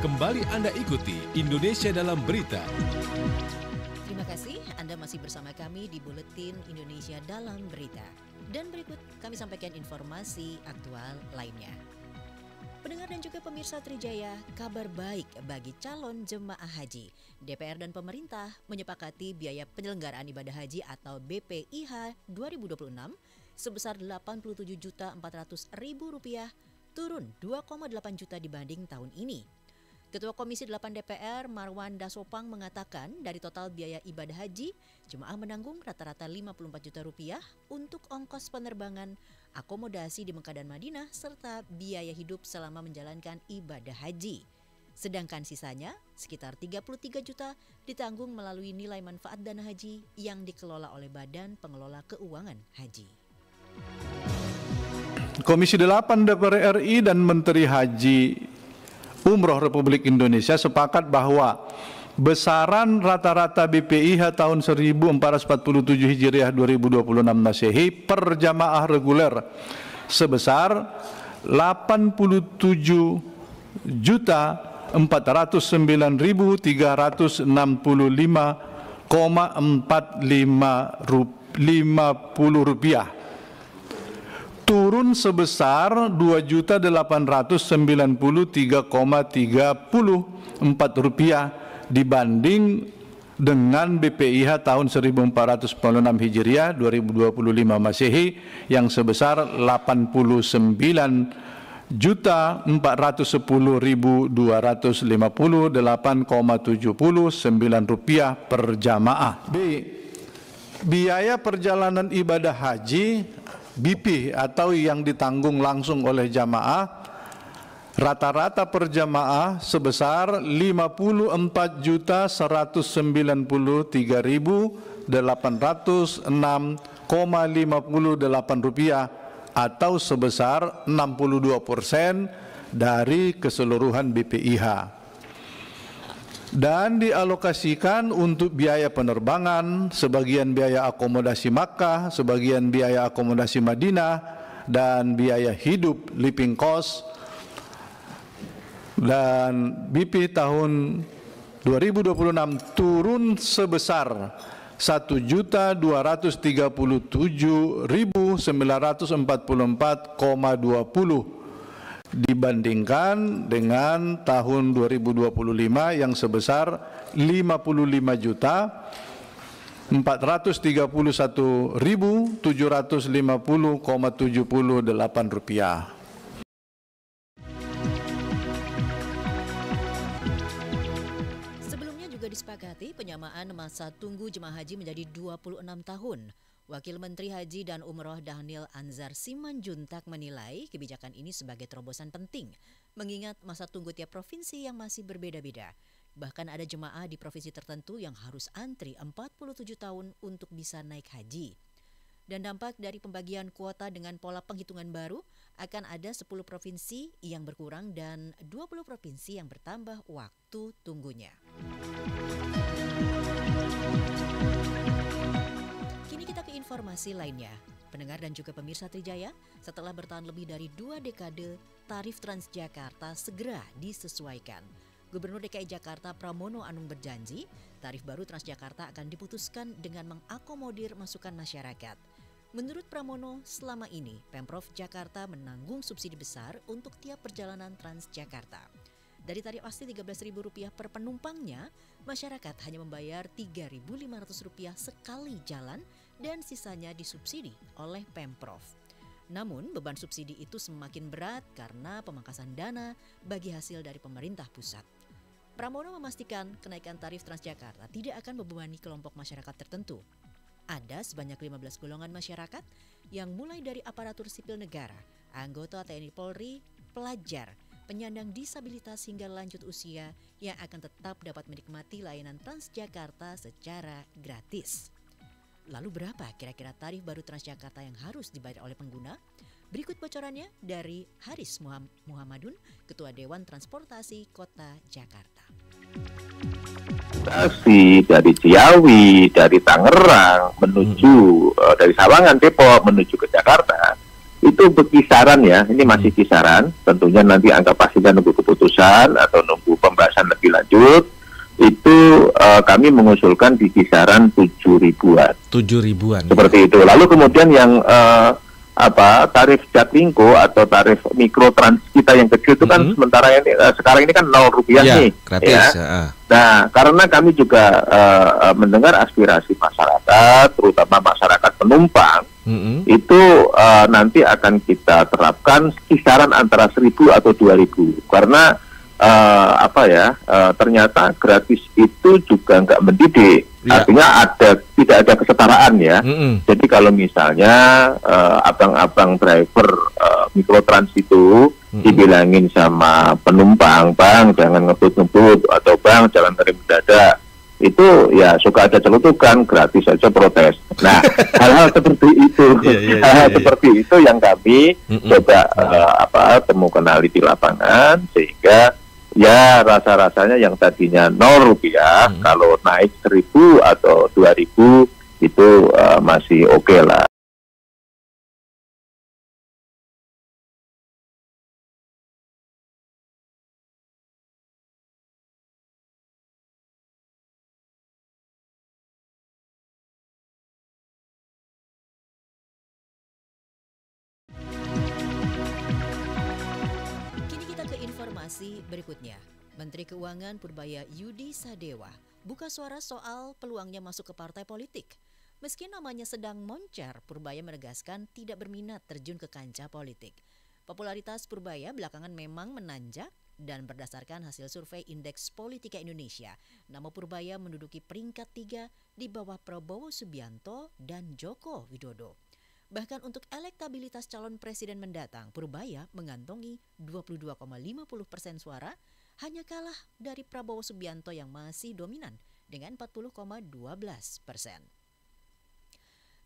kembali Anda ikuti Indonesia Dalam Berita. Terima kasih Anda masih bersama kami di Buletin Indonesia Dalam Berita. Dan berikut kami sampaikan informasi aktual lainnya. Pendengar dan juga pemirsa Trijaya, kabar baik bagi calon jemaah haji. DPR dan pemerintah menyepakati biaya penyelenggaraan ibadah haji atau BPIH 2026 sebesar Rp87.400.000, turun 2,8 juta dibanding tahun ini. Ketua Komisi 8 DPR Marwan Dasopang mengatakan dari total biaya ibadah haji, jemaah menanggung rata-rata Rp54 juta untuk ongkos penerbangan, akomodasi di Mekah dan Madinah, serta biaya hidup selama menjalankan ibadah haji. Sedangkan sisanya, sekitar 33 juta ditanggung melalui nilai manfaat dana haji yang dikelola oleh Badan Pengelola Keuangan Haji. Komisi 8 DPR RI dan Menteri Haji Umroh Republik Indonesia sepakat bahwa besaran rata-rata BPIH tahun 1447 Hijriah 2026 Masehi per jamaah reguler sebesar Rp87.495,45 turun sebesar Rp2.893,34 dibanding dengan BPIH tahun 1446 Hijriah 2025 Masehi yang sebesar Rp89.410.258,79 per jamaah. B. Biaya perjalanan ibadah haji BP atau yang ditanggung langsung oleh jamaah rata-rata per jamaah sebesar Rp54.806,58 atau sebesar 62% dari keseluruhan BPIH. Dan dialokasikan untuk biaya penerbangan, sebagian biaya akomodasi Makkah, sebagian biaya akomodasi Madinah, dan biaya hidup living cost. Dan BP tahun 2026 turun sebesar Rp1.237.944,20 dibandingkan dengan tahun 2025 yang sebesar Rp55.431.750,78. Sebelumnya juga disepakati penyamaan masa tunggu jemaah haji menjadi 26 tahun. Wakil Menteri Haji dan Umroh Dhanil Anzar Simanjuntak menilai kebijakan ini sebagai terobosan penting, mengingat masa tunggu tiap provinsi yang masih berbeda-beda. Bahkan ada jemaah di provinsi tertentu yang harus antri 47 tahun untuk bisa naik haji. Dan dampak dari pembagian kuota dengan pola penghitungan baru, akan ada 10 provinsi yang berkurang dan 20 provinsi yang bertambah waktu tunggunya. Kini kita ke informasi lainnya. Pendengar dan juga pemirsa Trijaya, setelah bertahan lebih dari 2 dekade, tarif Transjakarta segera disesuaikan. Gubernur DKI Jakarta Pramono Anung berjanji, tarif baru Transjakarta akan diputuskan dengan mengakomodir masukan masyarakat. Menurut Pramono, selama ini Pemprov Jakarta menanggung subsidi besar untuk tiap perjalanan Transjakarta. Dari tarif asli Rp13.000 per penumpangnya, masyarakat hanya membayar Rp3.500 sekali jalan dan sisanya disubsidi oleh Pemprov. Namun beban subsidi itu semakin berat karena pemangkasan dana bagi hasil dari pemerintah pusat. Pramono memastikan kenaikan tarif Transjakarta tidak akan membebani kelompok masyarakat tertentu. Ada sebanyak 15 golongan masyarakat yang mulai dari aparatur sipil negara, anggota TNI Polri, pelajar, penyandang disabilitas hingga lanjut usia yang akan tetap dapat menikmati layanan Transjakarta secara gratis. Lalu berapa kira-kira tarif baru Transjakarta yang harus dibayar oleh pengguna? Berikut bocorannya dari Haris Muhammadun, Ketua Dewan Transportasi Kota Jakarta. Dari Ciawi, dari Tangerang menuju dari Sawangan, Depok menuju ke Jakarta itu berkisaran ya, ini masih kisaran, tentunya nanti angka pastinya nunggu keputusan atau nunggu pembahasan lebih lanjut, itu kami mengusulkan di kisaran 7.000-an. 7.000-an. Seperti itu. Lalu kemudian yang tarif Jaklingko atau tarif mikrotrans kita yang kecil itu kan sementara ini sekarang ini kan Rp0 nih, gratis, ya. Nah, karena kami juga mendengar aspirasi masyarakat, terutama masyarakat penumpang, itu nanti akan kita terapkan kisaran antara 1.000 atau 2.000 karena ternyata gratis itu juga nggak mendidik. Artinya tidak ada kesetaraan ya. Jadi kalau misalnya abang-abang driver mikrotrans itu dibilangin sama penumpang, bang jangan ngebut-ngebut atau bang jangan ngerim mendadak, itu ya suka ada celutukan, gratis saja protes. Nah, hal-hal seperti itu, seperti itu yang kami coba kenali di lapangan sehingga ya rasa-rasanya yang tadinya Rp0 kalau naik 1.000 atau 2.000 itu masih oke lah. Informasi berikutnya, Menteri Keuangan Purbaya Yudi Sadewa buka suara soal peluangnya masuk ke partai politik. Meski namanya sedang moncer, Purbaya menegaskan tidak berminat terjun ke kancah politik. Popularitas Purbaya belakangan memang menanjak dan berdasarkan hasil survei Indeks Politika Indonesia, nama Purbaya menduduki peringkat 3 di bawah Prabowo Subianto dan Joko Widodo. Bahkan untuk elektabilitas calon presiden mendatang, Purbaya mengantongi 22,50% suara, hanya kalah dari Prabowo Subianto yang masih dominan dengan 40,12%.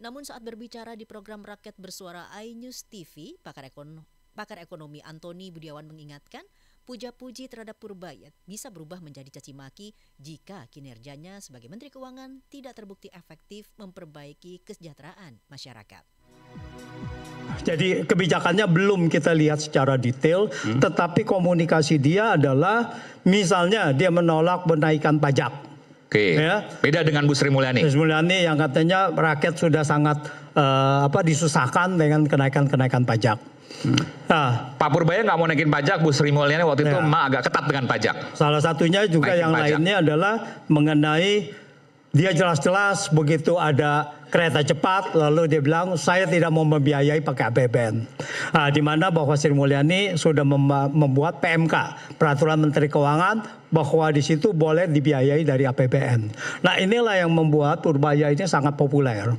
Namun saat berbicara di program Rakyat Bersuara iNews TV, pakar ekonomi Antoni Budiawan mengingatkan, puja-puji terhadap Purbaya bisa berubah menjadi caci maki jika kinerjanya sebagai Menteri Keuangan tidak terbukti efektif memperbaiki kesejahteraan masyarakat. Jadi kebijakannya belum kita lihat secara detail, tetapi komunikasi dia adalah misalnya dia menolak menaikkan pajak. Oke. Ya. Beda dengan Bu Sri Mulyani. Bu Sri Mulyani yang katanya rakyat sudah sangat disusahkan dengan kenaikan pajak. Nah, Pak Purbaya nggak mau naikin pajak, Bu Sri Mulyani waktu itu agak ketat dengan pajak. Salah satunya juga naikin yang pajak. Lainnya adalah mengenai dia jelas-jelas begitu ada kereta cepat, lalu dia bilang saya tidak mau membiayai pakai APBN. Nah, di mana bahwa Sri Mulyani sudah membuat PMK, Peraturan Menteri Keuangan, bahwa di situ boleh dibiayai dari APBN. Nah, inilah yang membuat Purbaya ini sangat populer.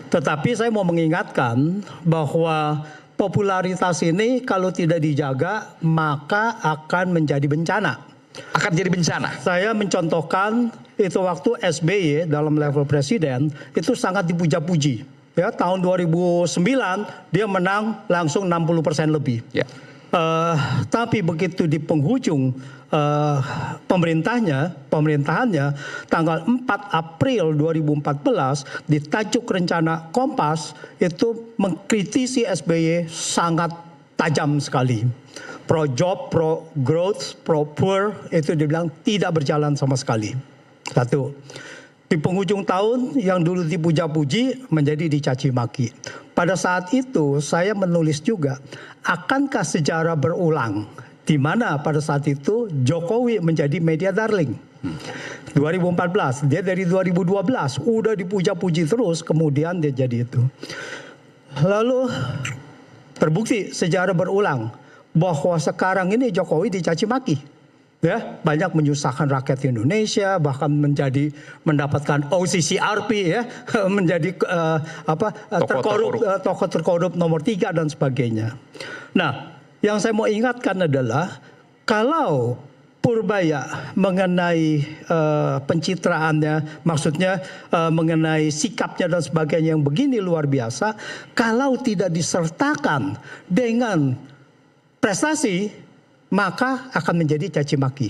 Tetapi saya mau mengingatkan bahwa popularitas ini kalau tidak dijaga maka akan menjadi bencana. Akan jadi bencana. Saya mencontohkan itu waktu SBY dalam level presiden itu sangat dipuja-puji. Ya, tahun 2009 dia menang langsung 60% lebih. Ya. Tapi begitu di penghujung pemerintahannya tanggal 4 April 2014 di tajuk rencana Kompas itu mengkritisi SBY sangat tajam sekali. Pro job, pro growth, pro poor itu dibilang tidak berjalan sama sekali. Satu. Di penghujung tahun yang dulu dipuja-puji menjadi dicaci maki. Pada saat itu saya menulis juga, akankah sejarah berulang? Di mana pada saat itu Jokowi menjadi media darling. 2014, dia dari 2012 udah dipuja-puji terus, kemudian dia jadi itu. Lalu terbukti sejarah berulang bahwa sekarang ini Jokowi dicaci maki. Ya, banyak menyusahkan rakyat Indonesia, bahkan mendapatkan OCCRP ya, menjadi tokoh terkorup nomor 3 dan sebagainya. Nah, yang saya mau ingatkan adalah kalau Purbaya mengenai pencitraannya, maksudnya mengenai sikapnya dan sebagainya yang begini luar biasa, kalau tidak disertakan dengan prestasi, maka akan menjadi caci maki.